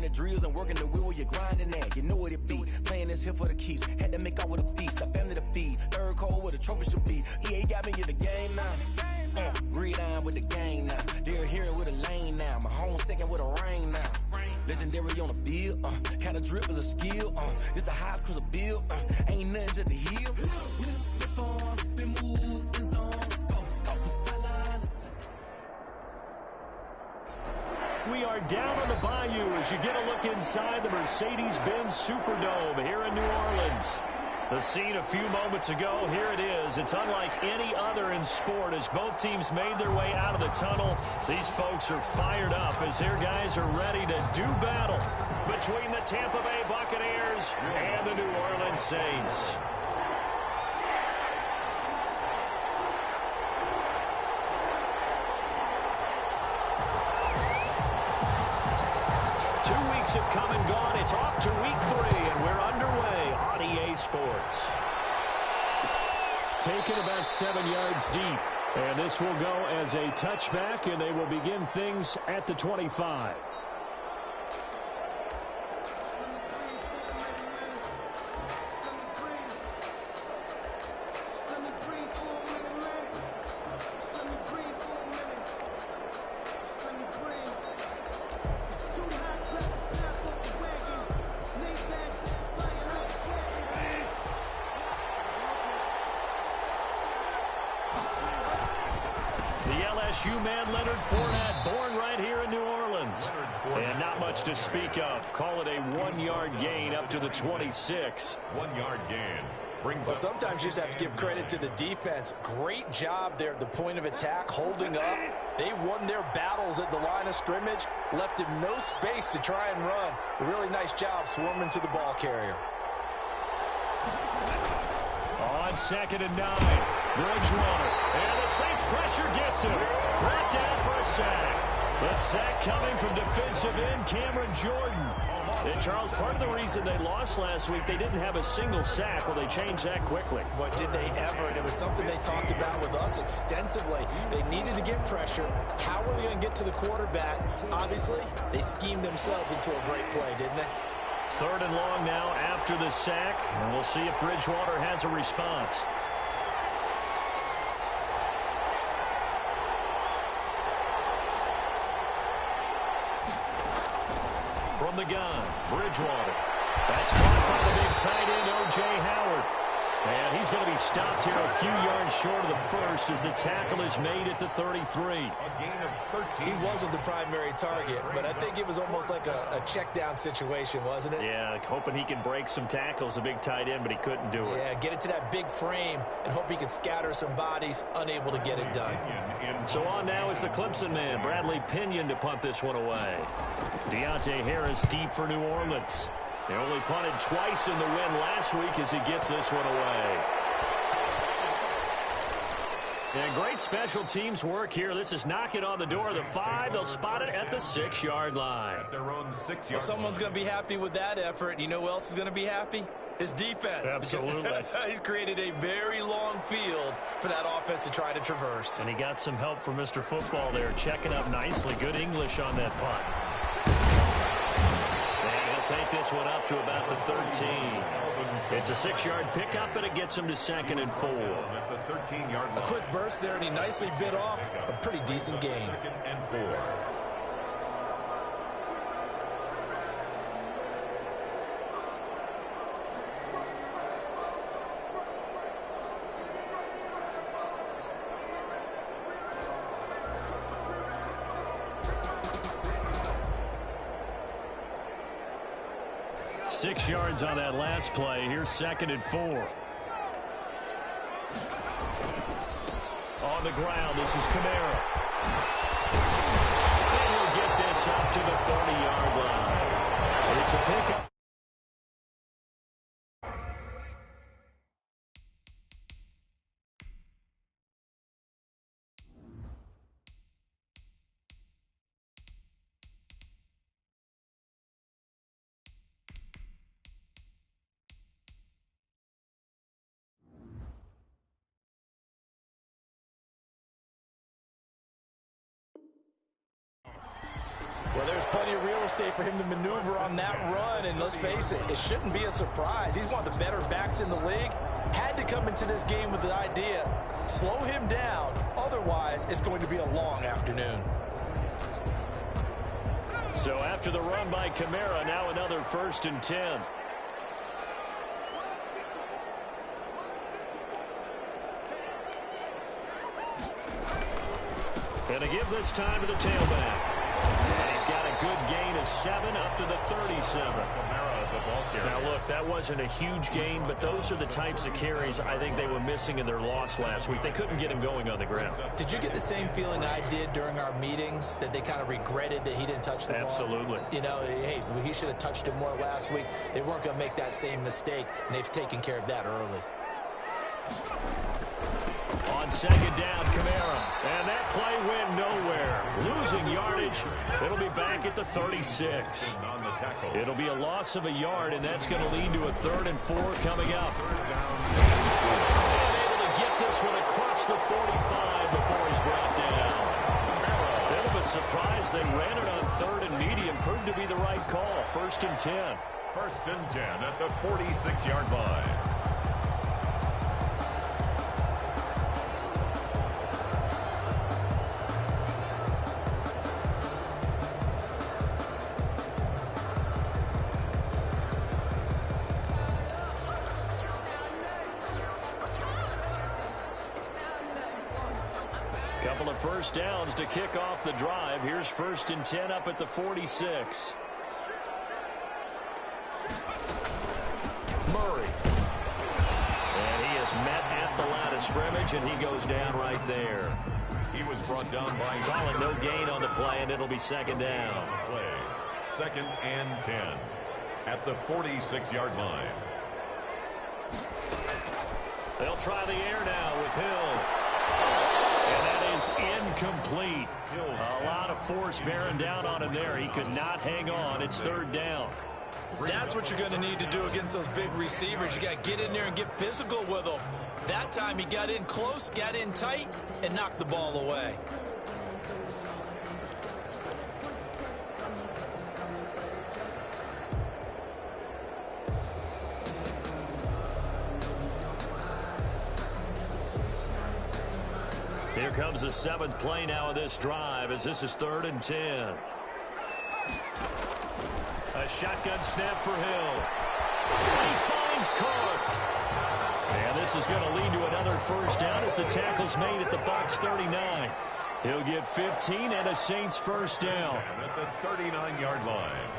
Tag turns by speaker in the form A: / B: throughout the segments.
A: the drills and working the wheel where you're grinding at. You know what it be. Playing this here for the keeps. Had to make out with a feast. A family to feed. Third cold where the trophy should be. EA got me in the game now. Red iron with the game now. They're hearing with a lane now. My home second with a rain now. Legendary on the field. Kind of drip is a skill. It's the highest cruiser bill. Ain't nothing just to heal.
B: We are down on the bayou as you get a look inside the Mercedes-Benz Superdome here in New Orleans. The scene a few moments ago, here it is. It's unlike any other in sport as both teams made their way out of the tunnel. These folks are fired up as their guys are ready to do battle between the Tampa Bay Buccaneers and the New Orleans Saints. Have come and gone. It's off to week 3, and we're underway on EA Sports. Taken about 7 yards deep, and this will go as a touchback, and they will begin things at the 25. Man Leonard Fournette, born right here in New Orleans. And not much to speak of. Call it a 1-yard gain up to the 26.
C: 1-yard gain.
D: Well, sometimes you just have to give credit to the defense. Great job there at the point of attack, holding up. They won their battles at the line of scrimmage, left him no space to try and run. A really nice job swarming to the ball carrier.
B: On 2nd and 9, Bridgewater. And the Saints pressure gets him. Brought down for a sack. The sack coming from defensive end Cameron Jordan. And, Charles, part of the reason they lost last week, they didn't have a single sack. Well, they changed that quickly.
D: But did they ever? And it was something they talked about with us extensively. They needed to get pressure. How were they going to get to the quarterback? Obviously, they schemed themselves into a great play, didn't they?
B: 3rd and long now after the sack. And we'll see if Bridgewater has a response. From the gun, Bridgewater. That's caught by the big tight end, O.J. Howard. And he's going to be stopped here a few yards short of the first as the tackle is made at the 33.
C: A gain of 13.
D: He wasn't the primary target, but I think it was almost like a check down situation, wasn't it?
B: Yeah, hoping he can break some tackles, a big tight end, but he couldn't do it.
D: Yeah, get it to that big frame and hope he can scatter some bodies, unable to get it done.
B: So on now is the Clemson man, Bradley Pinion, to punt this one away. Deontay Harris deep for New Orleans. They only punted twice in the win last week as he gets this one away. And great special teams work here. This is knocking on the door of the 5. They'll spot it at the 6-yard line.
C: At their own 6-yard
D: well, someone's going to be happy with that effort. You know who else is going to be happy? His defense.
B: Absolutely.
D: He's created a very long field for that offense to try to traverse.
B: And he got some help from Mr. Football there, checking up nicely. Good English on that punt. Take this one up to about the 13. It's a 6-yard pickup, and it gets him to 2nd and 4.
C: At the 13-yard line.
D: A quick burst there, and he nicely bit off a pretty decent gain.
C: 2nd and 4.
B: Six yards on that last play. Here's 2nd and 4. On the ground, this is Kamara. And he'll get this up to the 30-yard line. It's a pickup.
D: Well, there's plenty of real estate for him to maneuver on that run, and let's face it, it shouldn't be a surprise. He's one of the better backs in the league. Had to come into this game with the idea, slow him down, otherwise it's going to be a long afternoon.
B: So after the run by Kamara, now another 1st and 10. And to give this time to the tailback. And he's got a good gain of 7 up to the 37. Now, look, that wasn't a huge gain, but those are the types of carries I think they were missing in their loss last week. They couldn't get him going on the ground.
D: Did you get the same feeling I did during our meetings, that they kind of regretted that he didn't touch the ball?
B: Absolutely.
D: You know, hey, he should have touched it more last week. They weren't going to make that same mistake, and they've taken care of that early.
B: On 2nd down, Kamara. And that play went nowhere. Losing yardage. It'll be back at the 36. It'll be a loss of a yard, and that's going to lead to a 3rd and 4 coming up. And able to get this one across the 45 before he's brought down. Bit of a surprise. They ran it on 3rd and medium. Proved to be the right call. 1st and 10.
C: 1st and 10 at the 46-yard line.
B: Couple of 1st downs to kick off the drive. Here's 1st and 10 up at the 46. Murray. And he is met at the line of scrimmage, and he goes down right there.
C: He was brought down by
B: Calling no gain on the play, and it'll be 2nd down.
C: Play. 2nd and 10 at the 46-yard line.
B: They'll try the air now with Hill. And that is incomplete. A lot of force bearing down on him there. He could not hang on. It's 3rd down.
D: That's what you're going to need to do against those big receivers. You got to get in there and get physical with them. That time he got in close, got in tight, and knocked the ball away.
B: Here comes the 7th play now of this drive, as this is 3rd and 10. A shotgun snap for Hill. He finds Cook. And this is going to lead to another 1st down as the tackle's made at the Bucs 39. He'll get 15 and a Saints 1st down.
C: At the 39-yard line.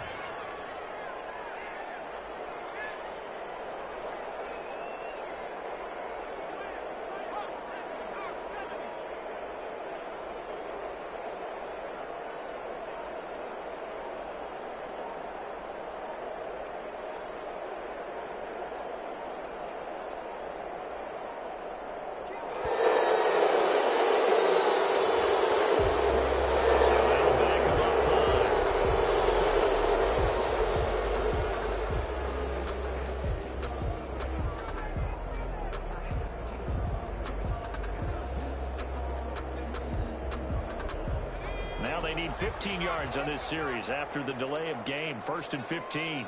B: Now they need 15 yards on this series after the delay of game. 1st and 15.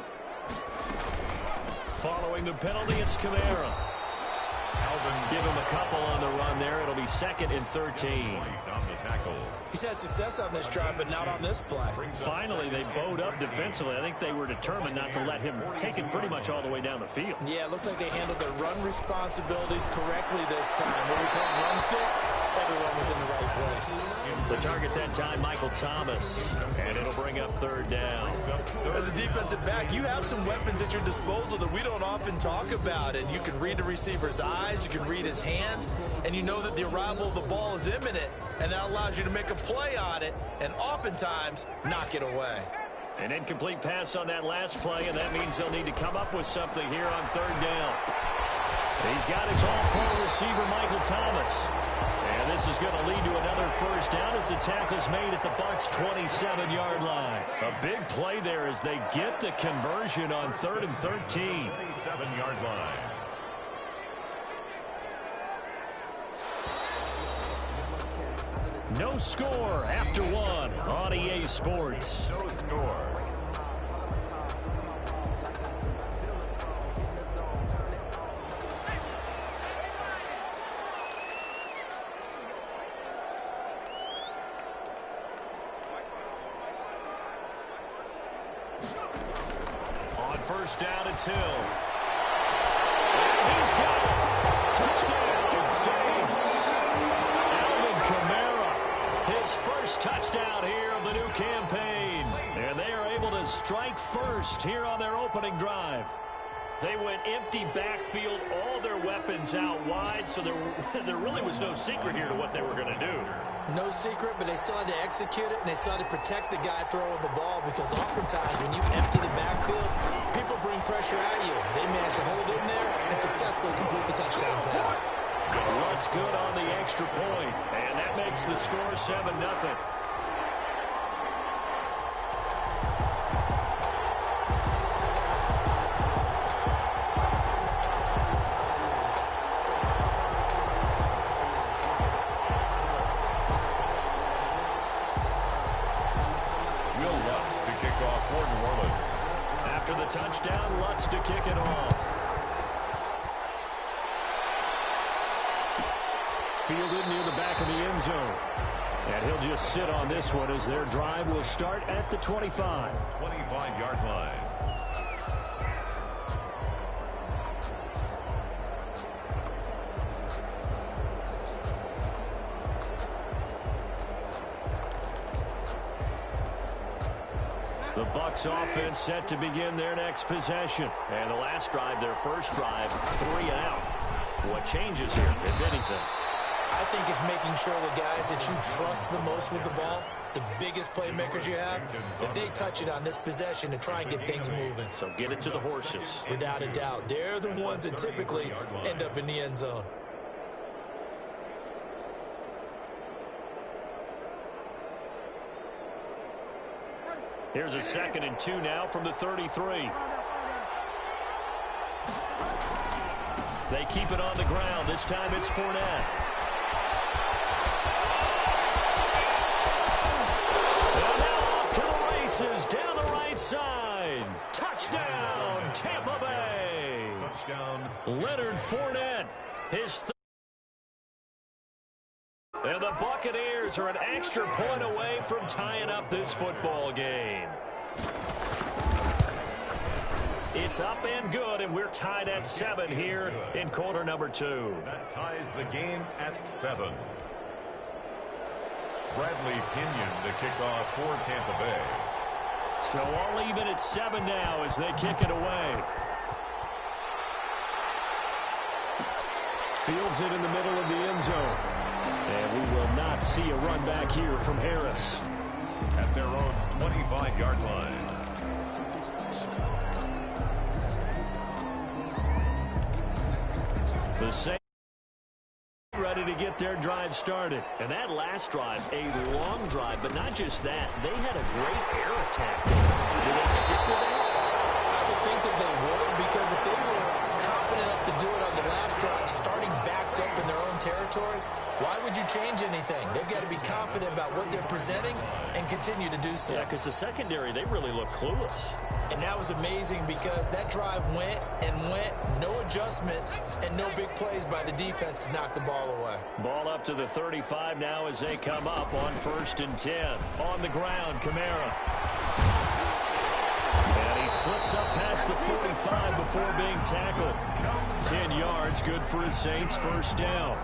B: Following the penalty, it's Kamara. Give him a couple on the run there. It'll be 2nd and 13.
D: He's had success on this drive, but not on this play.
B: Finally, they bowed up defensively. I think they were determined not to let him take it pretty much all the way down the field.
D: Yeah, it looks like they handled their run responsibilities correctly this time. What we call run fits, everyone was in the right place.
B: The target that time, Michael Thomas. And it'll bring up 3rd down.
D: As a defensive back, you have some weapons at your disposal that we don't often talk about. And you can read the receiver's eyes, you can read his hands, and you know that the arrival of the ball is imminent. And that allows you to make a play on it and oftentimes knock it away.
B: An incomplete pass on that last play, and that means they'll need to come up with something here on 3rd down. He's got his all-pro receiver, Michael Thomas. And this is going to lead to another 1st down as the tackle's made at the Bucs' 27-yard line. A big play there as they get the conversion on 3rd and 13.
C: 27-yard line.
B: No score after one on EA Sports.
C: No score.
B: On first down, it's Hill. He's got it. Touchdown, Saints. Alvin Kamara, his first touchdown here of the new campaign. And they are able to strike first here on their opening drive. They went empty backfield, all their weapons out wide, so there really was no secret here to what they were going to do.
D: No secret, but they still had to execute it, and they still had to protect the guy throwing the ball, because oftentimes when you empty the backfield, people bring pressure at you. They managed to hold in there and successfully complete the touchdown pass.
B: Looks good on the extra point, and that makes the score 7-0. After the touchdown, Lutz to kick it off. Fielded near the back of the end zone. And he'll just sit on this one as their drive will start at the 25.
C: 25-yard line.
B: The Bucs offense set to begin their next possession. And the last drive, their first drive, 3 and out. What changes here, if anything?
D: I think it's making sure the guys that you trust the most with the ball, the biggest playmakers you have, that they touch it on this possession to try and get things moving.
B: So get it to the horses.
D: Without a doubt. They're the ones that typically end up in the end zone.
B: Here's a 2nd and 2 now from the 33. They keep it on the ground. This time it's Fournette. And now off to the races down the right side. Touchdown, Tampa Bay.
C: Touchdown.
B: Leonard Fournette. And the Buccaneers are an extra point away from tying up this football game. It's up and good, and we're tied at 7 here in quarter number 2.
C: That ties the game at 7. Bradley Pinion the kickoff for Tampa Bay.
B: So all even at 7 now as they kick it away. Fields it in the middle of the end zone. And we will not see a run back here from Harris.
C: At their own 25-yard line.
B: The Saints ready to get their drive started. And that last drive, a long drive, but not just that. They had a great air attack. Do they stick with it?
D: I would think that they would, because if they were confident enough to do it on the last drive, starting backed up in their own territory, why would you change anything? They've got to be confident about what they're presenting and continue to do so.
B: Yeah, because the secondary, they really look clueless.
D: And that was amazing because that drive went and went, no adjustments, and no big plays by the defense to knock the ball away.
B: Ball up to the 35 now as they come up on 1st and 10. On the ground, Kamara. And he slips up past the 45 before being tackled. 10 yards, good for his Saints, first down.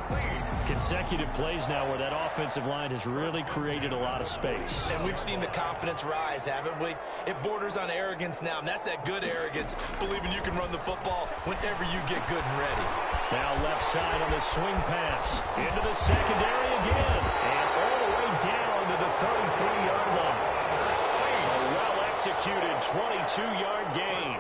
B: Consecutive plays now where that offensive line has really created a lot of space.
D: And we've seen the confidence rise, haven't we? It borders on arrogance now, and that's that good arrogance, believing you can run the football whenever you get good and ready.
B: Now left side on the swing pass. Into the secondary again. And all the way down to the 33-yard line. A well-executed 22-yard gain.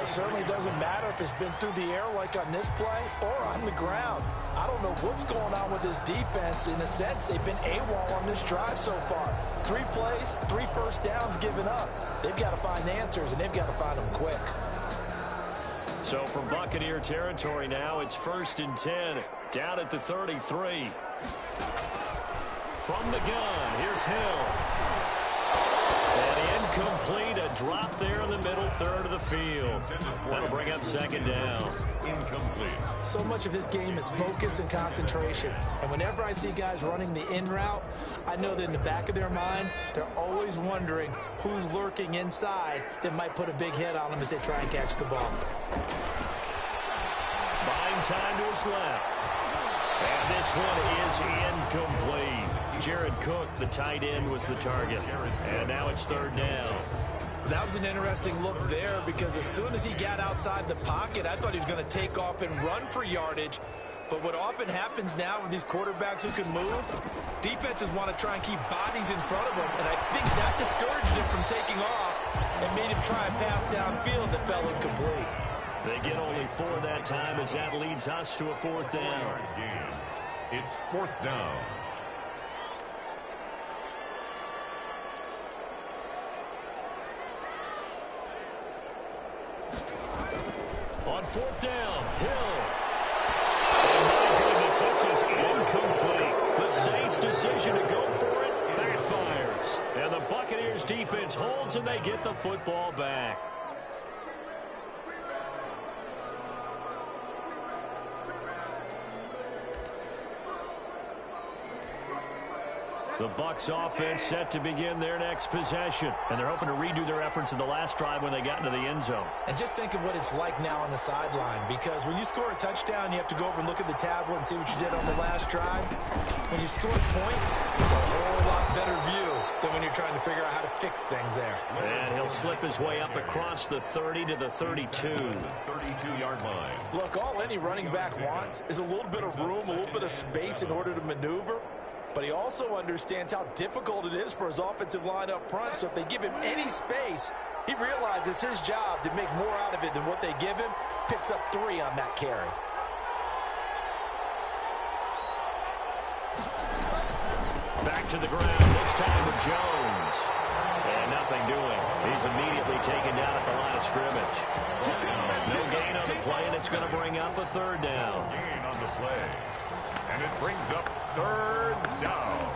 E: It certainly doesn't matter if it's been through the air like on this play or on the ground. I don't know what's going on with this defense. In a sense, they've been AWOL on this drive so far. 3 plays, 3 first downs given up. They've got to find answers, and they've got to find them quick.
B: So from Buccaneer territory now, it's 1st and 10, down at the 33. from the gun. Here's Hill. And incomplete. A drop there in the middle third of the field. That'll bring up second down.
C: Incomplete.
E: So much of his game is focus and concentration. And whenever I see guys running the in route, I know that in the back of their mind, they're always wondering who's lurking inside that might put a big hit on them as they try and catch the ball.
B: Buying time to his left. And this one is incomplete. Jared Cook, the tight end, was the target. And now it's third down.
E: That was an interesting look there because as soon as he got outside the pocket, I thought he was going to take off and run for yardage. But what often happens now with these quarterbacks who can move, defenses want to try and keep bodies in front of them. And I think that discouraged him from taking off and made him try a pass downfield that fell incomplete.
B: They get only 4 that time as that leads us to a fourth down.
C: It's fourth down.
B: On fourth down, Hill. Oh, my goodness, this is incomplete. The Saints' decision to go for it backfires. And the Buccaneers' defense holds and they get the football back. The Bucs offense set to begin their next possession. And they're hoping to redo their efforts in the last drive when they got into the end zone.
E: And just think of what it's like now on the sideline, because when you score a touchdown, you have to go over and look at the tablet and see what you did on the last drive. When you score points, it's a whole lot better view than when you're trying to figure out how to fix things there.
B: And he'll slip his way up across the 30 to the 32.
C: 32-yard line.
E: Look, all any running back wants is a little bit of room, a little bit of space in order to maneuver. But he also understands how difficult it is for his offensive line up front. So if they give him any space, he realizes his job to make more out of it than what they give him. Picks up 3 on that carry.
B: Back to the ground, this time with Jones. And nothing doing. He's immediately taken down at the line of scrimmage. No gain on the play, and it's going to bring up a third down.
C: Gain on the play. And it brings up third down.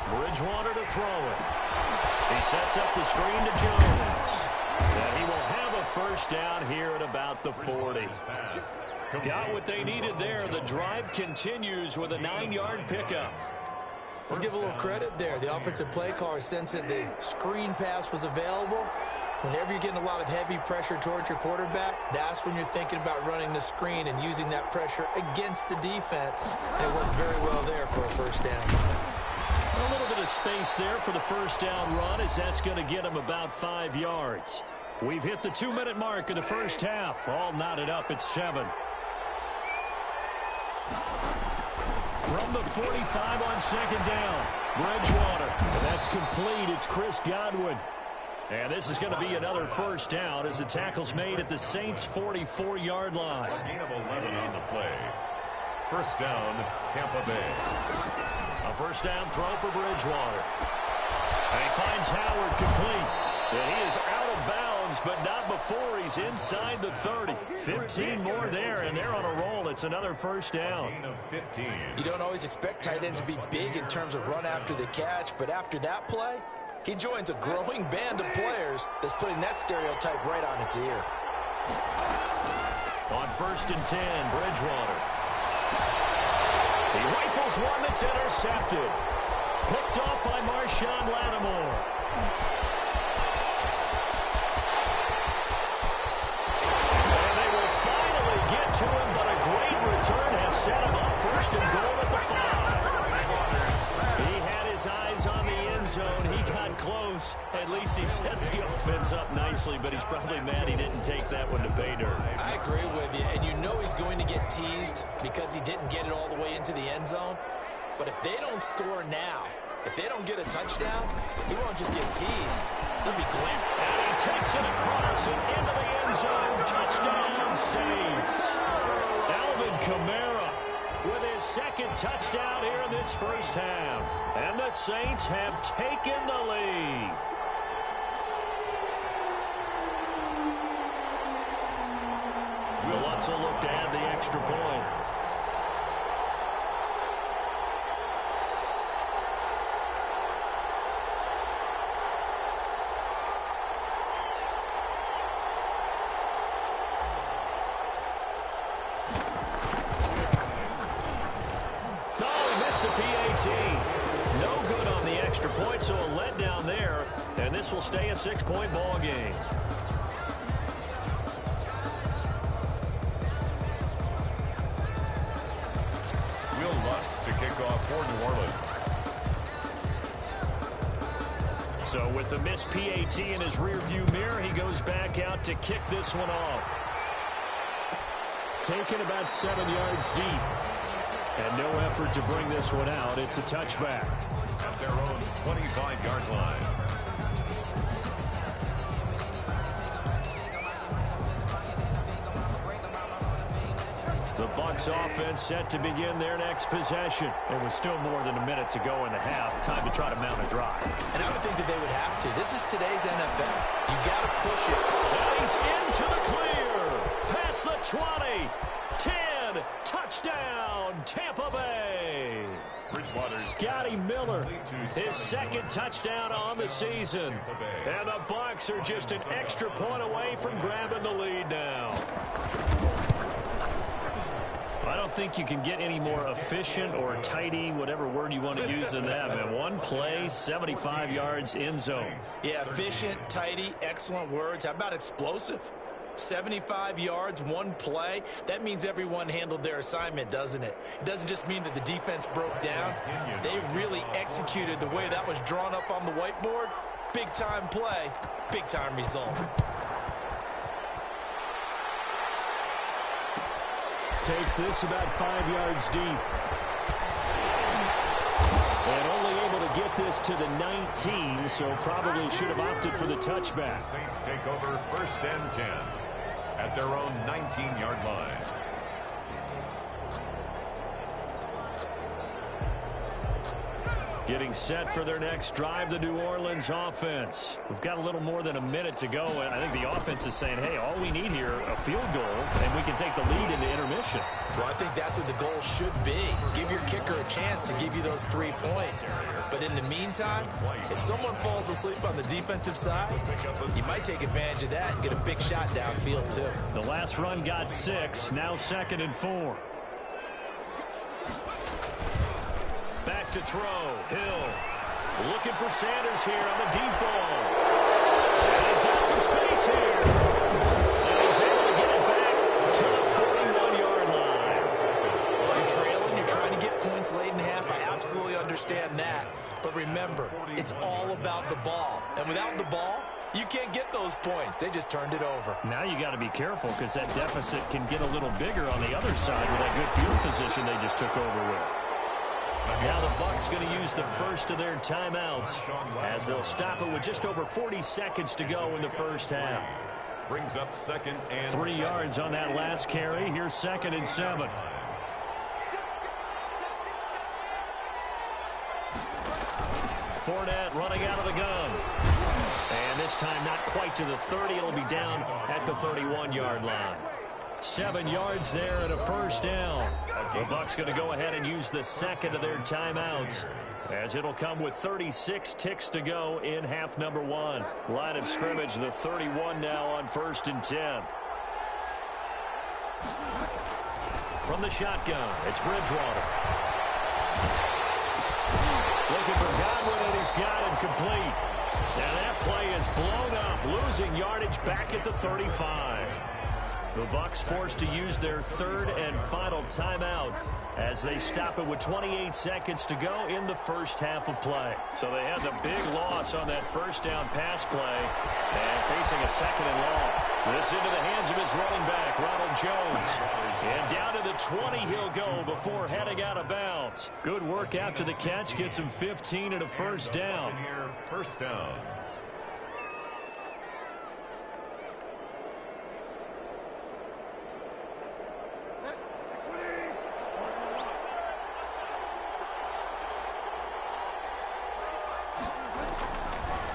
B: Bridgewater to throw it. He sets up the screen to Jones. And he will have a first down here at about the 40. Got what they needed there. The drive continues with a 9-yard pickup.
E: Let's give a little credit there. The offensive play caller sensed that the screen pass was available. Whenever you're getting a lot of heavy pressure towards your quarterback, that's when you're thinking about running the screen and using that pressure against the defense. And it worked very well there for a first down.
B: A little bit of space there for the first down run, as that's going to get him about 5 yards. We've hit the 2-minute mark of the first half. All knotted up at 7. From the 45 on second down, Bridgewater. And that's complete. It's Chris Godwin. And this is going to be another first down as the tackle's made at the Saints' 44-yard line.
C: Gain of 11 on the play. First down, Tampa Bay.
B: A first down throw for Bridgewater. And he finds Howard complete. And he is out of bounds, but not before he's inside the 30. 15 more there, and they're on a roll. It's another first down.
C: Gain of 15.
E: You don't always expect tight ends to be big in terms of run after the catch, but after that play, he joins a growing band of players that's putting that stereotype right on its ear.
B: On first and 10, Bridgewater. He rifles one that's intercepted. Picked off by Marshawn Lattimore. And they will finally get to him, but a great return has set him up first and goal at the 5. He had his eyes on the end zone. He got close. At least he set the offense up nicely, but he's probably mad he didn't take that one to pay dirt.
E: I agree with you, and you know he's going to get teased because he didn't get it all the way into the end zone. But if they don't score now, if they don't get a touchdown, he won't just get teased. He'll be glammed.
B: And he takes it across and into the end zone. Touchdown, Saints. Alvin Kamara with his second touchdown here in this first half. And the Saints have taken the lead. The Lutz will look to add the extra point. The PAT. No good on the extra point, so a letdown there, and this will stay a 6-point ball game.
C: Will Lutz to kick off for New Orleans.
B: So with the missed PAT in his rearview mirror, he goes back out to kick this one off. Taken about 7 yards deep. And no effort to bring this one out. It's a touchback.
C: At their own 25-yard line.
B: The Bucs offense set to begin their next possession. There was still more than a minute to go in the half. Time to try to mount a drive.
D: And I would think that they would have to. This is today's NFL. You got to push it.
B: And he's into the clear. Past the 20. 10. Touchdown, Tampa Bay. Scotty Miller, his second touchdown on the season. And the Bucs are just an extra point away from grabbing the lead now. I don't think you can get any more efficient or tidy, whatever word you want to use in that, man. One play, 75 yards in zone.
D: Yeah, efficient, tidy, excellent words. How about explosive? 75 yards, one play. That means everyone handled their assignment, doesn't it? It doesn't just mean that the defense broke down. They really executed the way that was drawn up on the whiteboard. Big-time play, big-time result.
B: Takes this about 5 yards deep. And only able to get this to the 19, so probably should have opted for the touchback.
C: Saints take over 1st and 10 at their own 19-yard line.
B: Getting set for their next drive, the New Orleans offense. We've got a little more than a minute to go, and I think the offense is saying, hey, all we need here, a field goal, and we can take the lead into intermission.
D: Well, I think that's what the goal should be. Give your kicker a chance to give you those 3 points. But in the meantime, if someone falls asleep on the defensive side, you might take advantage of that and get a big shot downfield, too.
B: The last run got 6, now 2nd and 4. Back to throw. Hill looking for Sanders here on the deep ball. And he's got some space here. And he's able to get it back to the 41-yard line.
D: You're trailing. You're trying to get points late in half. I absolutely understand that. But remember, it's all about the ball. And without the ball, you can't get those points. They just turned it over.
B: Now you got to be careful because that deficit can get a little bigger on the other side with that good field position they just took over with. Now the Bucs going to use the first of their timeouts as they'll stop it with just over 40 seconds to go in the first half.
C: Brings up 2nd and
B: 3 yards on that last carry. Here's 2nd and 7. Fournette running out of the gun. And this time not quite to the 30. It'll be down at the 31-yard line. 7 yards there and a first down. The Bucs going to go ahead and use the second of their timeouts as it'll come with 36 ticks to go in half number 1. Line of scrimmage, the 31 now on 1st and 10. From the shotgun, it's Bridgewater. Looking for Godwin, and he's got him complete. Now that play is blown up, losing yardage back at the 35. The Bucs forced to use their 3rd and final timeout as they stop it with 28 seconds to go in the first half of play. So they had the big loss on that first down pass play and facing a 2nd and long. This into the hands of his running back, Ronald Jones. And down to the 20 he'll go before heading out of bounds. Good work after the catch, gets him 15 and a first down.
C: First down.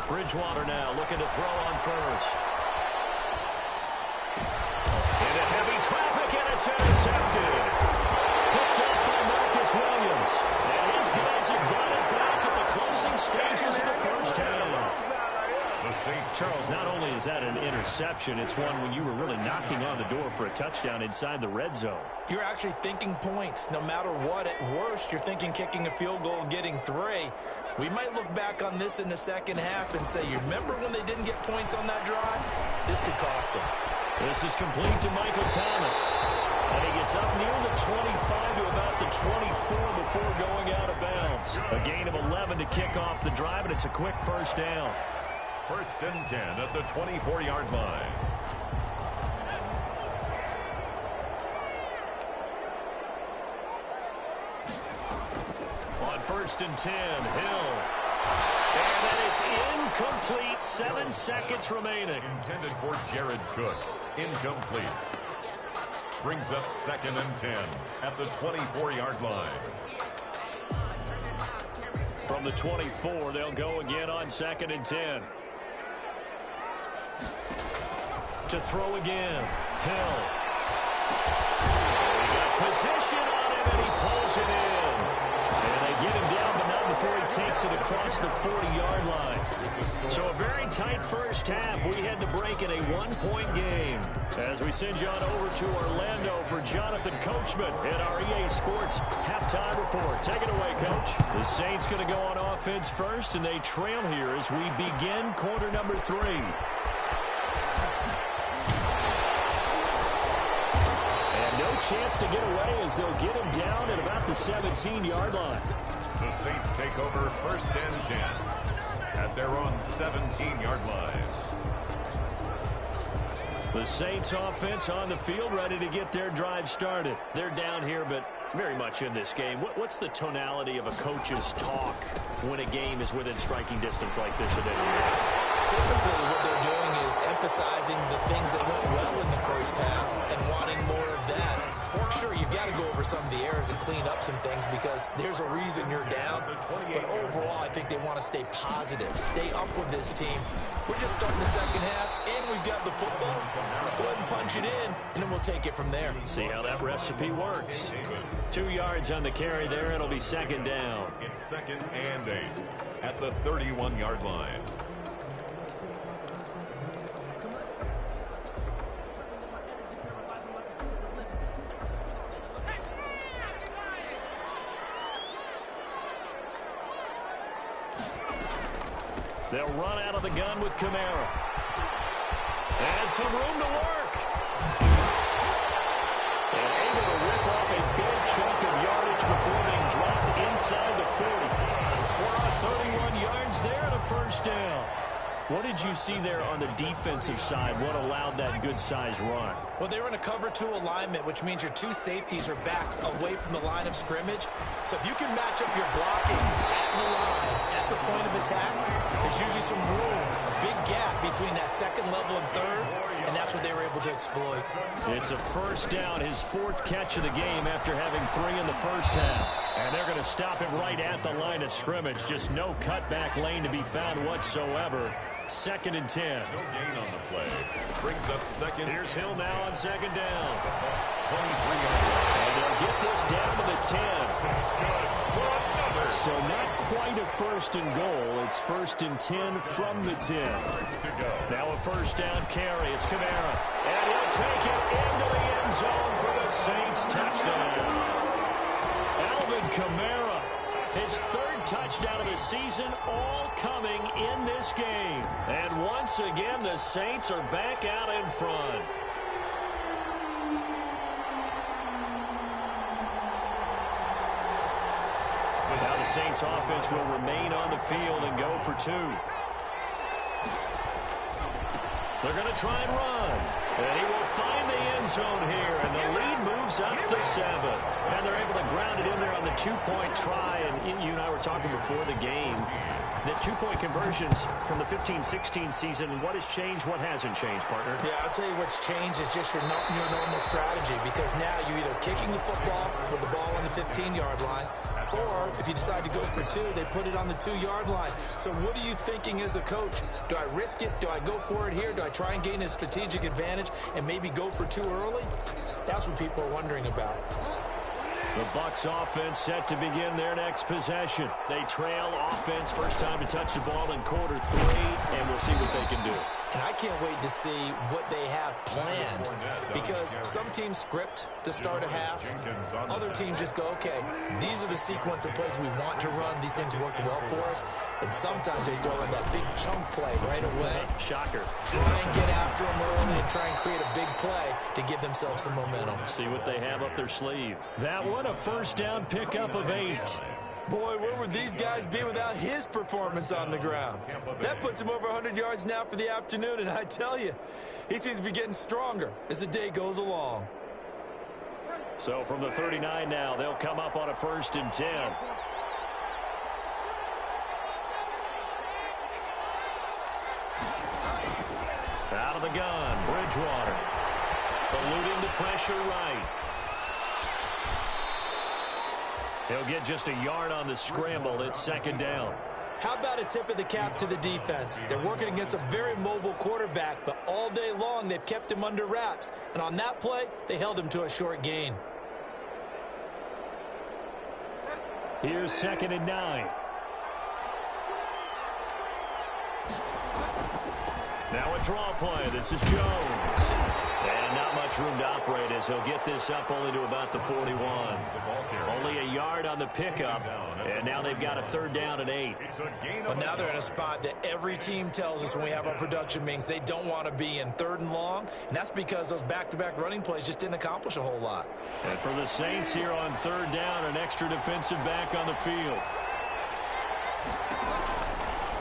B: Bridgewater now looking to throw on first. Into heavy traffic. interception. It's one when you were really knocking on the door for a touchdown inside the red zone.
E: You're actually thinking points. No matter what, at worst, you're thinking kicking a field goal and getting 3. We might look back on this in the second half and say, you remember when they didn't get points on that drive? This could cost them.
B: This is complete to Michael Thomas. And he gets up near the 25 to about the 24 before going out of bounds. A gain of 11 to kick off the drive, and it's a quick first down.
C: First and 10 at the 24-yard line.
B: On first and 10, Hill. And that is incomplete. 7 seconds remaining.
C: Intended for Jared Cook. Incomplete. Brings up second and 10 at the 24-yard line.
B: From the 24, they'll go again on second and 10. To throw again. Hill. He got position on him, and he pulls it in. And they get him down, but not before he takes it across the 40-yard line. So a very tight first half. We had to break in a 1-point game. As we send you on over to Orlando for Jonathan Coachman in our EA Sports halftime report. Take it away, Coach. The Saints going to go on offense first, and they trail here as we begin quarter number 3. No chance to get away as they'll get him down at about the 17-yard line.
C: The Saints take over first and 10 at their own 17-yard line.
B: The Saints offense on the field ready to get their drive started. They're down here, but very much in this game. What's the tonality of a coach's talk when a game is within striking distance like this at intermission?
E: Typically, what they're doing is emphasizing the things that went well in the first half and wanting more of that. Sure, you've got to go over some of the errors and clean up some things because there's a reason you're down. But overall, I think they want to stay positive, stay up with this team. We're just starting the second half, and we've got the football. Let's go ahead and punch it in, and then we'll take it from there.
B: See how that recipe works. 2 yards on the carry there. It'll be second down.
C: It's second and 8 at the 31-yard line.
B: They'll run out of the gun with Kamara. And some room to work. And able to rip off a big chunk of yardage before being dropped inside the 40. We're on 31 yards there and a first down. What did you see there on the defensive side? What allowed that good-sized run?
E: Well, they were in a cover 2 alignment, which means your 2 safeties are back away from the line of scrimmage. So if you can match up your blocking at the line, at the point of attack, there's usually some room, a big gap between that second level and third, and that's what they were able to exploit.
B: It's a first down, his 4th catch of the game after having 3 in the first half. And they're going to stop him right at the line of scrimmage. Just no cutback lane to be found whatsoever. Second and 10.
C: No gain on the play. Brings up second.
B: Here's Hill now on second down.
C: 23 yards.
B: And they'll get this down to the 10. So not quite a first and goal. It's first and 10 from the 10. Now a first down carry. It's Kamara. And he'll take it into the end zone for the Saints touchdown. Alvin Kamara, his 3rd touchdown of the season, all coming in this game. And once again, the Saints are back out in front. Now the Saints offense will remain on the field and go for 2. They're going to try and run. And he will find the end zone here. And the lead moves up to 7. And they're able to ground it in there on the 2-point try. And you and I were talking before the game. The 2-point conversions from the 15-16 season, what has changed, what hasn't changed, partner?
E: Yeah, I'll tell you what's changed is just your normal strategy, because now you're either kicking the football with the ball on the 15-yard line, or if you decide to go for 2, they put it on the 2-yard line. So what are you thinking as a coach? Do I risk it? Do I go for it here? Do I try and gain a strategic advantage and maybe go for 2 early? That's what people are wondering about.
B: The Bucs offense set to begin their next possession. They trail offense, first time to touch the ball in quarter 3, and we'll see what they can do.
D: And I can't wait to see what they have planned, because some teams script to start a half. Other teams just go, okay, these are the sequence of plays we want to run. These things worked well for us. And sometimes they throw in that big chunk play right away.
B: Shocker.
D: Try and get after them early and try and create a big play to give themselves some momentum.
B: See what they have up their sleeve. That one, a first down pickup of 8.
D: Boy, where would these guys be without his performance on the ground? That puts him over 100 yards now for the afternoon, and I tell you, he seems to be getting stronger as the day goes along.
B: So from the 39 now, they'll come up on a 1st and 10. Out of the gun, Bridgewater. Eluding the pressure right. He'll get just a yard on the scramble. It's 2nd down.
D: How about a tip of the cap to the defense? They're working against a very mobile quarterback, but all day long they've kept him under wraps. And on that play, they held him to a short gain.
B: Here's 2nd and 9. Now a draw play. This is Jones. And not much room to operate as he'll get this up only to about the 41. Only a yard on the pickup, and now they've got a 3rd down and 8.
D: Well, now they're in a spot that every team tells us when we have our production meetings they don't want to be in, 3rd and long, and that's because those back-to-back running plays just didn't accomplish a whole lot.
B: And for the Saints here on 3rd down, an extra defensive back on the field.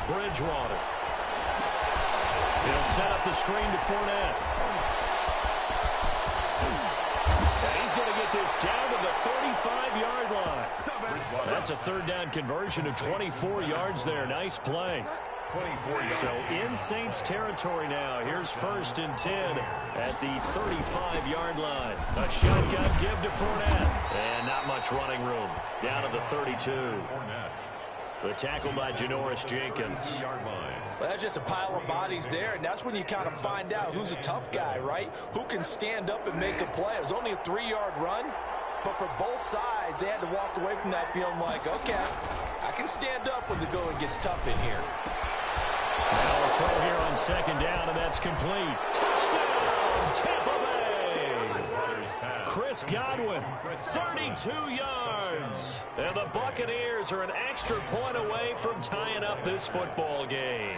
B: Bridgewater. He'll set up the screen to Fournette. And he's going to get this down to the 35-yard line. That's a 3rd down conversion of 24 yards there. Nice play. So in Saints territory now. Here's 1st and 10 at the 35-yard line. A shotgun give to Fournette. And not much running room. Down to the 32. The tackle by Janoris Jenkins.
D: Well, that's just a pile of bodies there, and that's when you kind of find out who's a tough guy, right? Who can stand up and make a play. It was only a 3-yard run, but for both sides, they had to walk away from that feeling like, okay, I can stand up when the going gets tough in here.
B: Now a throw here on 2nd down, and that's complete. Touchdown, Tampa Bay! Chris Godwin, 32 yards. And the Buccaneers are an extra point away from tying up this football game.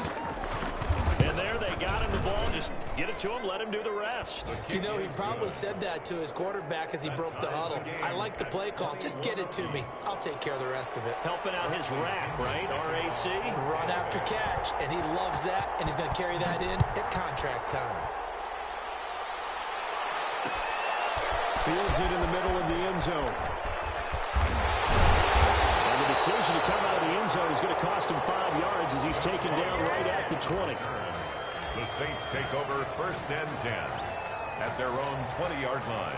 B: And there they got him the ball. Just get it to him, let him do the rest.
D: You know, he probably said that to his quarterback as he broke the huddle. I like the play call. Just get it to me. I'll take care of the rest of it.
B: Helping out his rack, right? RAC.
D: Run after catch, and he loves that, and he's going to carry that in at contract time.
B: Fields it in the middle of the end zone. And the decision to come out of the end zone is going to cost him 5 yards as he's taken down right at the 20.
C: The Saints take over 1st and 10 at their own 20-yard line.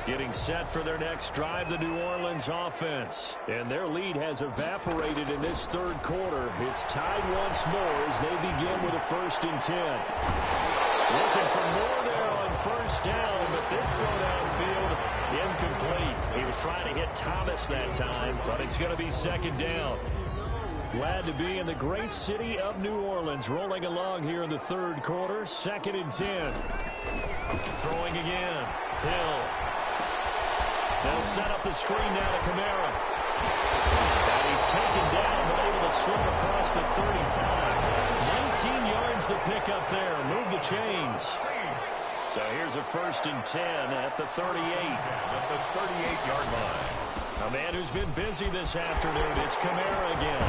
B: Getting set for their next drive, the New Orleans offense. And their lead has evaporated in this 3rd quarter. It's tied once more as they begin with a 1st and 10. Looking for more there on 1st down, but this throw downfield incomplete. He was trying to hit Thomas that time, but it's going to be 2nd down. Glad to be in the great city of New Orleans, rolling along here in the 3rd quarter. 2nd and 10. Throwing again. Hill. They'll set up the screen now to Kamara. And he's taken down, but able to slip across the 35. 19 yards to pick up there. Move the chains. So here's a 1st and 10 at the 38.
C: At the 38-yard line.
B: A man who's been busy this afternoon. It's Kamara again.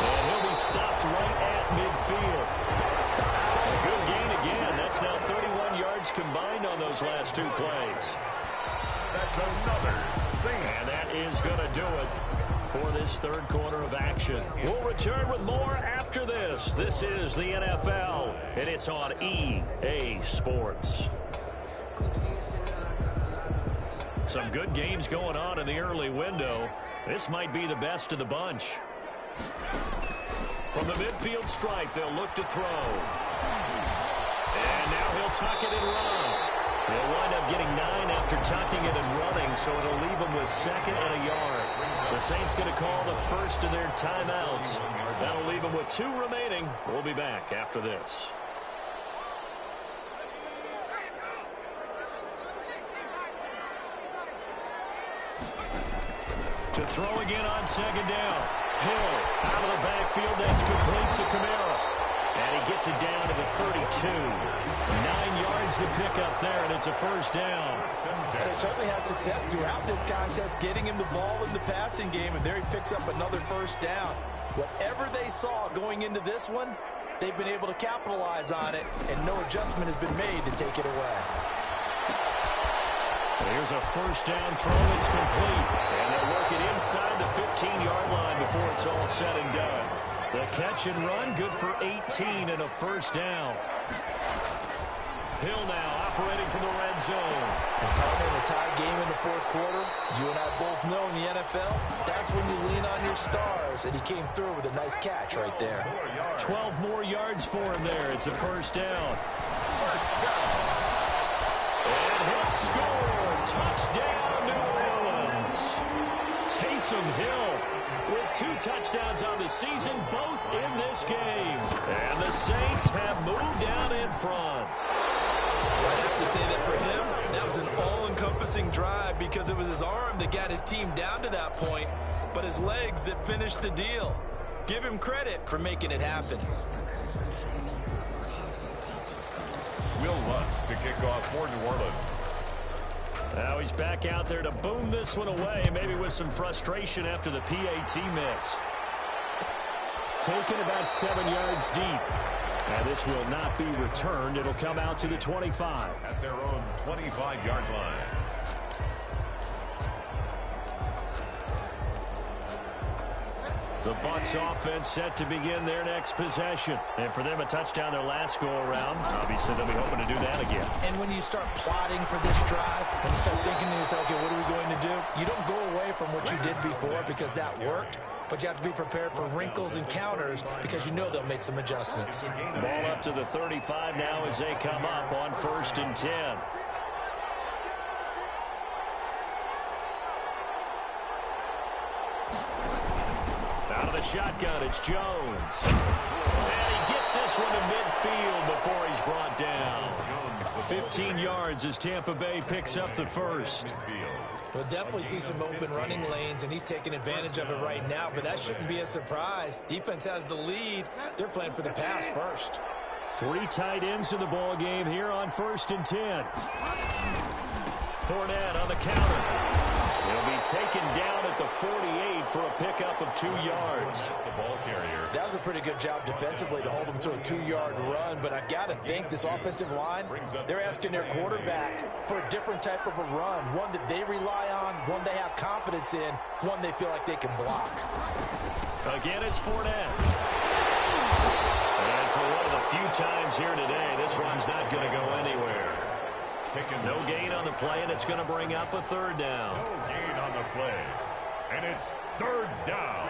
B: And he'll be stopped right at midfield. A good gain again. That's now 31 yards combined on those last 2 plays.
C: That's another Saints.
B: And that is going to do it for this 3rd quarter of action. We'll return with more after this. This is the NFL, and it's on EA Sports. Some good games going on in the early window. This might be the best of the bunch. From the midfield stripe, they'll look to throw. And now he'll tuck it and run. He'll wind up getting 9 after tucking it and running, so it'll leave him with 2nd and a yard. The Saints going to call the first of their timeouts. That'll leave him with 2 remaining. We'll be back after this. To throw again on 2nd down. Hill out of the backfield. That's complete to Kamara. And he gets it down to the 32. 9 yards to pick up there, and it's a first down.
D: And they certainly had success throughout this contest, getting him the ball in the passing game, and there he picks up another first down. Whatever they saw going into this one, they've been able to capitalize on it, and no adjustment has been made to take it away.
B: Here's a first down throw. It's complete. And they'll work it inside the 15-yard line before it's all said and done. The catch and run, good for 18 and a first down. Hill now operating from the red zone.
D: And partner, in a tie game in the fourth quarter, you and I both know in the NFL, that's when you lean on your stars. And he came through with a nice catch right there.
B: 12 more yards for him there. It's a first down. And he'll score. Touchdown, New Orleans. Taysom Hill with 2 touchdowns on the season, both in this game. And the Saints have moved down in front.
D: I'd have to say that for him, that was an all-encompassing drive because it was his arm that got his team down to that point, but his legs that finished the deal. Give him credit for making it happen.
C: Will Lutz to kick off for New Orleans.
B: Now he's back out there to boom this one away, maybe with some frustration after the PAT miss. Taken about 7 yards deep. And this will not be returned. It'll come out to the 25.
C: At their own 25-yard line.
B: The Bucs offense set to begin their next possession. And for them, a touchdown their last go-around. Obviously, they'll be hoping to do that again.
D: And when you start plotting for this drive, when you start thinking to yourself, okay, what are we going to do? You don't go away from what you did before because that worked. But you have to be prepared for wrinkles and counters because you know they'll make some adjustments.
B: Ball up to the 35 now as they come up on 1st and 10. Out of the shotgun, it's Jones. And he gets this one to midfield before he's brought down. 15 yards as Tampa Bay picks up the first.
D: We'll definitely see some open running lanes, and he's taking advantage of it right now, but that shouldn't be a surprise. Defense has the lead. They're playing for the pass first.
B: 3 tight ends in the ball game here on 1st and 10. Fournette on the counter. He'll be taken down at the 48 for a pickup of 2 yards.
C: The ball carrier.
D: That was a pretty good job defensively to hold him to a 2-yard run, but I've got to think this offensive line, they're asking their quarterback for a different type of a run, one that they rely on, one they have confidence in, one they feel like they can block.
B: Again, it's Fournette. And for one of the few times here today, this run's not going to go anywhere. No gain on the play, and it's going to bring up a 3rd down.
C: No gain on the play, and it's 3rd down.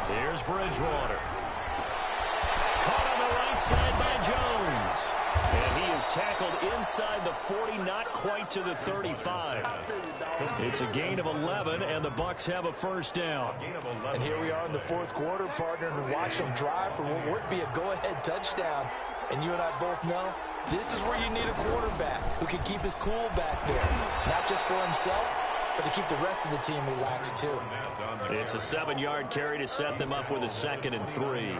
B: Here's Bridgewater. Caught on the right side by Jones. And he is tackled inside the 40, not quite to the 35. It's a gain of 11, and the Bucs have a first down.
D: And here we are in the fourth quarter, partner, and watch them drive for what would be a go-ahead touchdown. And you and I both know this is where you need a quarterback who can keep his cool back there, not just for himself, but to keep the rest of the team relaxed too.
B: It's a 7-yard carry to set them up with a 2nd and 3.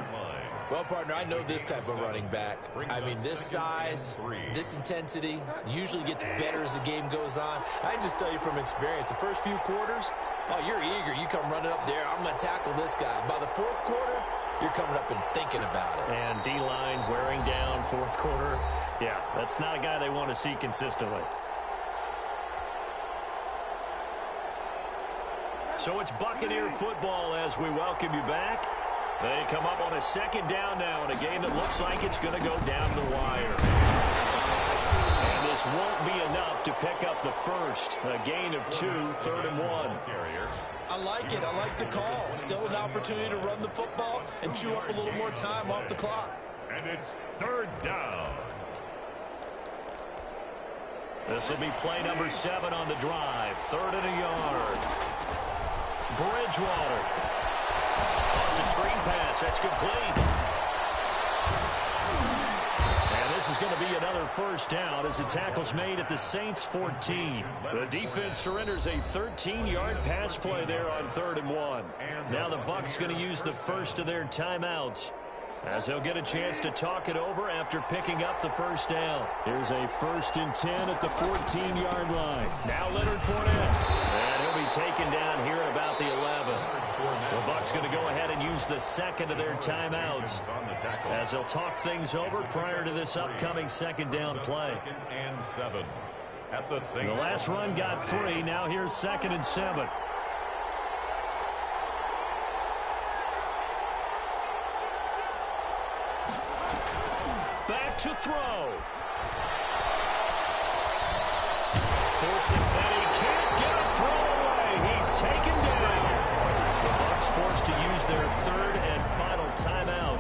D: Well, partner, I know this type of running back. I mean, this size, this intensity usually gets better as the game goes on. I just tell you from experience, the first few quarters, oh, you're eager. You come running up there, I'm going to tackle this guy. By the fourth quarter, you're coming up and thinking about it.
B: And D-line wearing down fourth quarter. Yeah, that's not a guy they want to see consistently. So it's Buccaneer football as we welcome you back. They come up on a 2nd down now in a game that looks like it's going to go down the wire. And the just won't be enough to pick up the first. A gain of 2, 3rd and 1.
D: I like it. I like the call. Still an opportunity to run the football and chew up a little more time off the clock.
C: And it's 3rd down.
B: This will be play number 7 on the drive. 3rd and a yard. Bridgewater. It's a screen pass. That's complete. And this is going to be another first down as the tackle's made at the Saints' 14. The defense surrenders a 13-yard pass play there on 3rd and 1. Now the Bucs going to use the first of their timeouts, as they'll get a chance to talk it over after picking up the first down. Here's a 1st and 10 at the 14-yard line. Now Leonard Fournette. And he'll be taken down here at about the 11. The Bucs going to go ahead and use the second of their timeouts, as they'll talk things over prior to this upcoming 2nd down play.
C: 2nd and 7 at the Saints.
B: The last run got 3. Now here's 2nd and 7. Back to throw. Forced it, and he can't get a throw away. He's taken down. The Bucs forced to use their 3rd and final timeout,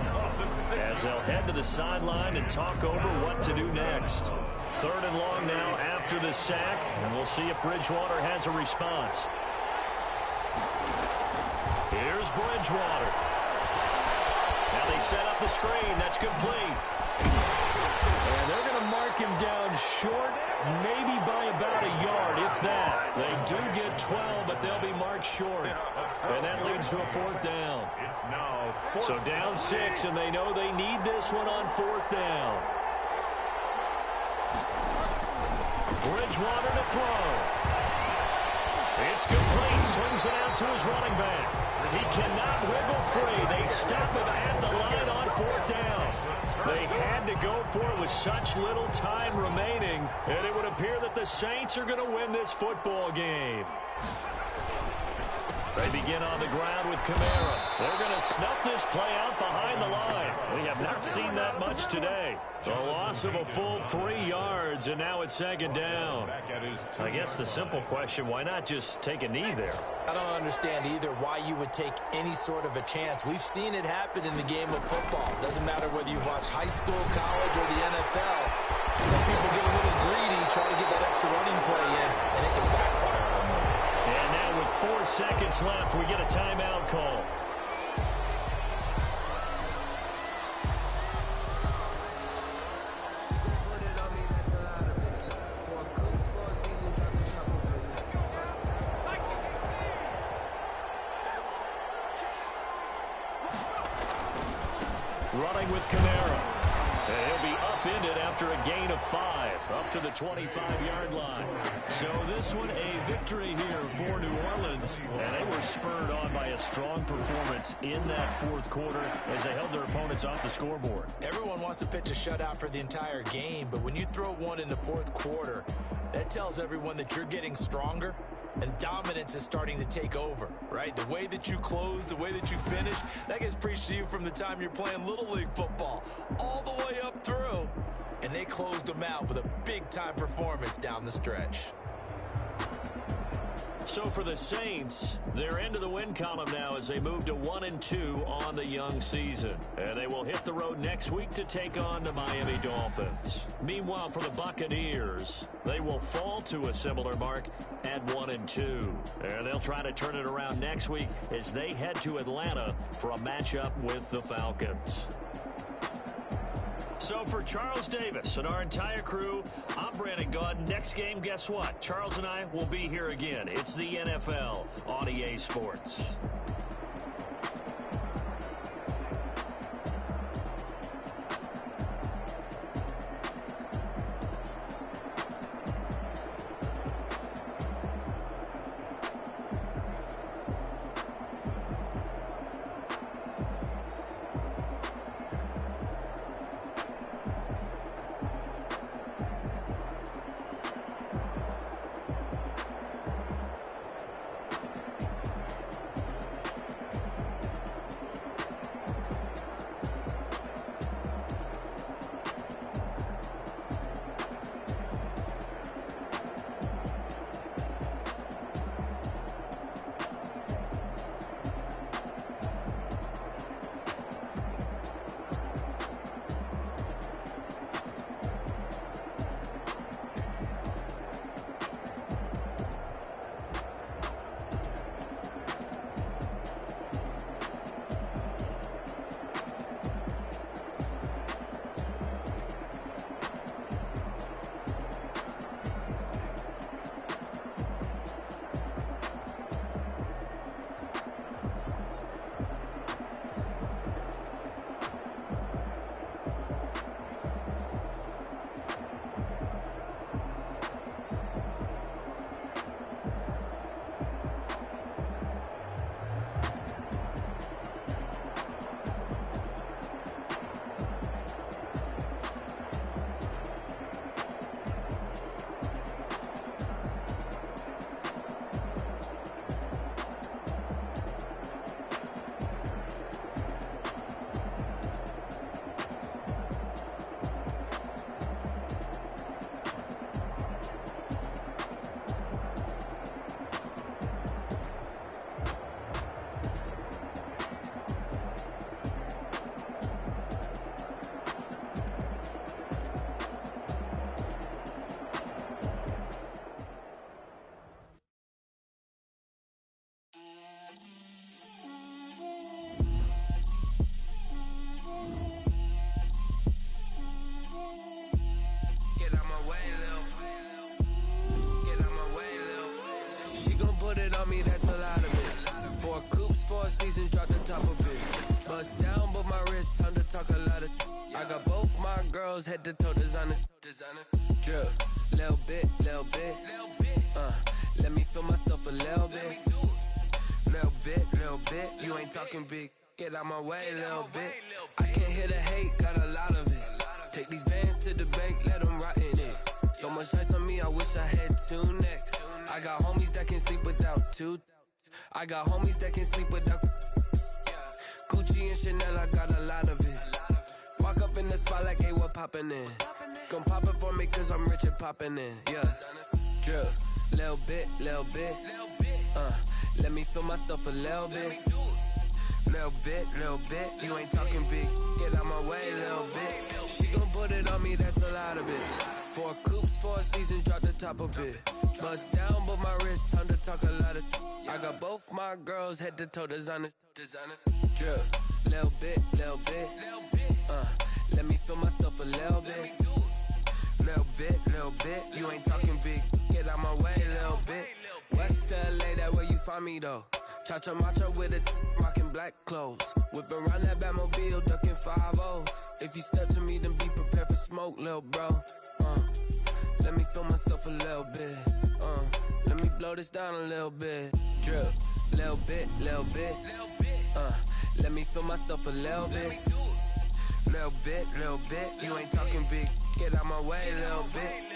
B: as they'll head to the sideline and talk over what to do next. 3rd and long now after the sack, and we'll see if Bridgewater has a response. Here's Bridgewater. Now they set up the screen. That's complete. And they're going to mark him down short, maybe by about a yard, if that. They do get 12, but they'll be marked short. And that leads to a 4th down.
C: It's now
B: So down 6, and they know they need this one on 4th down. Bridgewater to throw. It's complete. Swings it out to his running back. He cannot wiggle free. They stop him at the line on 4th down. They had to go for it with such little time remaining, and it would appear that the Saints are going to win this football game. They begin on the ground with Kamara. They're going to snuff this play out behind the line. We have not seen that much today. The loss of a full 3 yards, and now it's 2nd down. I guess the simple question, why not just take a knee there?
D: I don't understand either why you would take any sort of a chance. We've seen it happen in the game of football. Doesn't matter whether you watch high school, college, or the NFL. Some people get a little greedy, try to get that extra running play in, and it can backfire on them.
B: And now with 4 seconds left, we get a timeout call. Running with Kamara. And he'll be upended after a gain of 5, up to the 25-yard line. So this one a victory here for New Orleans. And they were spurred on by a strong performance in that 4th quarter as they held their opponents off the scoreboard.
D: Everyone wants to pitch a shutout for the entire game, but when you throw one in the 4th quarter, that tells everyone that you're getting stronger and dominance is starting to take over, right? The way that you close, the way that you finish, that gets preached to you from the time you're playing Little League football all the way up through. And they closed them out with a big-time performance down the stretch.
B: So for the Saints, they're into the win column now as they move to 1-2 on the young season. And they will hit the road next week to take on the Miami Dolphins. Meanwhile, for the Buccaneers, they will fall to a similar mark at 1-2. And they'll try to turn it around next week as they head to Atlanta for a matchup with the Falcons. So for Charles Davis and our entire crew, I'm Brandon Gaudin. Next game, guess what? Charles and I will be here again. It's the NFL on EA Sports.
A: seasons, drop the top of it. Bust down, but my wrist, time to talk a lot of. I got both my girls head to toe designer. Drip, little bit. Let me feel myself a little bit. Little bit. You ain't talking big. Get out my way, little bit. I can't hear the hate, got a lot of it. Take these bands to the bank, let them rot in it. So much ice on me, I wish I had two necks. I got homies that can sleep without two. I got homies that can sleep without. Gucci and Chanel, I got a lot of it. Walk up in the spot like, hey, what poppin' in? Gon' pop it for me cause I'm rich and poppin' in, yeah. Drip, little bit. Let me feel myself a little bit. Little bit. You ain't talking big. Get out my way, little bit. She gon' put it on me, that's a lot of it. 4 coupes, 4 seasons, drop the top a bit. Bust down, but my wrist, time to talk a lot of. I got both my girls head to toe designer. Drip, little bit. Let me feel myself a little bit. Little bit. You ain't talking big. Get out my way, little bit. West LA, that where you find me though. Cha-cha matcha with it, rockin' black clothes. Whip around that Batmobile, ducking 5-0. If you step to me, then be prepared for smoke, lil' bro. Let me feel myself a little bit. Let me blow this down a little bit. Drip, little bit. Let me feel myself a little bit. Little bit. You ain't talking big. Get out my way, little bit.